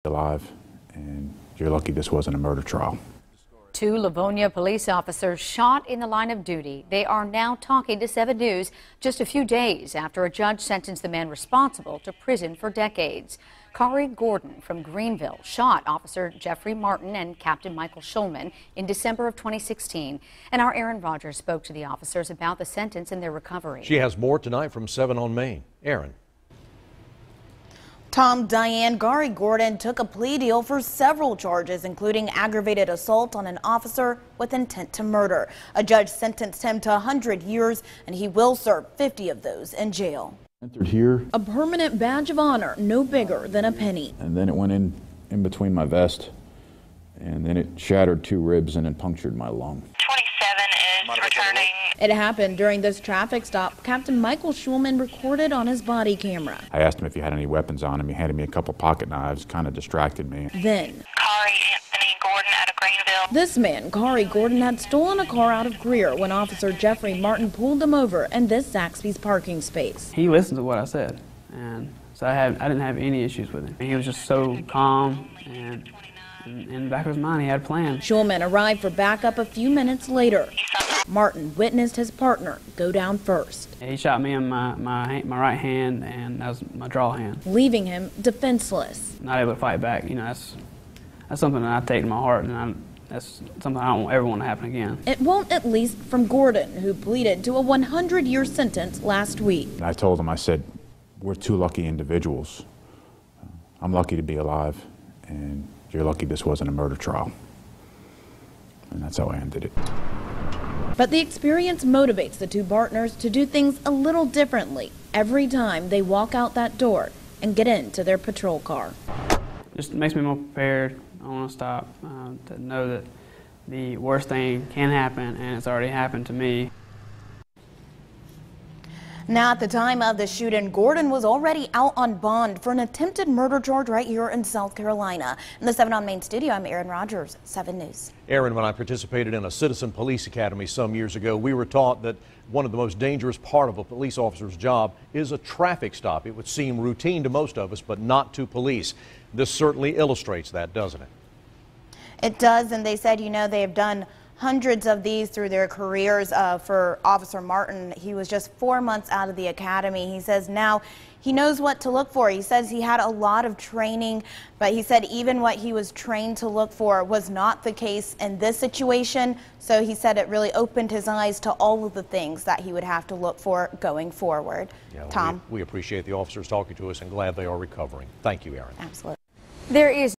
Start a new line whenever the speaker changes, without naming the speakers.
Alive, and you're lucky this wasn't a murder trial.
Two Lavonia police officers shot in the line of duty. They are now talking to 7 News just a few days after a judge sentenced the man responsible to prison for decades. Kari Gordon from Greenville shot Officer Jeffrey Martin and Captain Michael Schulman in December of 2016. And our Aaron Rogers spoke to the officers about the sentence and their recovery.
She has more tonight from 7 on Main. Aaron.
Tom, Diane, Kari Gordon took a plea deal for several charges, including aggravated assault on an officer with intent to murder. A judge sentenced him to 100 years, and he will serve 50 of those in jail.
Entered here,
A permanent badge of honor, no bigger than a penny.
and then it went in between my vest, and then it shattered 2 ribs and then punctured my lung.
27 is returning.
It happened during this traffic stop Captain Michael Schulman recorded on his body camera.
I asked him if he had any weapons on him. He handed me a couple pocket knives, kind of distracted me.
Then,
Kari Anthony Gordon out of Greenville.
this man, Kari Gordon, had stolen a car out of Greer when Officer Jeffrey Martin pulled him over in this Zaxby's parking space.
He listened to what I said, and so I didn't have any issues with him. He was just so calm, and in the back of his mind, he had a plan.
Schulman arrived for backup a few minutes later. Martin witnessed his partner go down first,
He shot me in my right hand, and that was my draw hand.
leaving him defenseless.
Not able to fight back. You know, that's something that I take to my heart, and that's something I don't ever want to happen again.
It won't, at least from Gordon, who pleaded to a 100-year sentence last week.
And I told him, I said, we're 2 lucky individuals. I'm lucky to be alive, and you're lucky this wasn't a murder trial. And that's how I ended it.
But the experience motivates the 2 partners to do things a little differently every time they walk out that door and get into their patrol car.
Just makes me more prepared. I want to stop, to know that the worst thing can happen, and it's already happened to me.
Now, at the time of the shooting, Gordon was already out on bond for an attempted murder charge right here in South Carolina. In the 7 on Main studio, I'm Aaron Rogers, 7 News.
Aaron, when I participated in a citizen police academy some years ago, we were taught that one of the most dangerous part of a police officer's job is a traffic stop. It would seem routine to most of us, but not to police. This certainly illustrates that, doesn't it?
It does, and they said, you know, they have done hundreds of these through their careers. For Officer Martin, he was just 4 months out of the academy. He says now he knows what to look for. He says he had a lot of training, but he said even what he was trained to look for was not the case in this situation. So he said it really opened his eyes to all of the things that he would have to look for going forward.
Yeah,
Tom?
We appreciate the officers talking to us and glad they are recovering. Thank you, Aaron.
Absolutely.
There is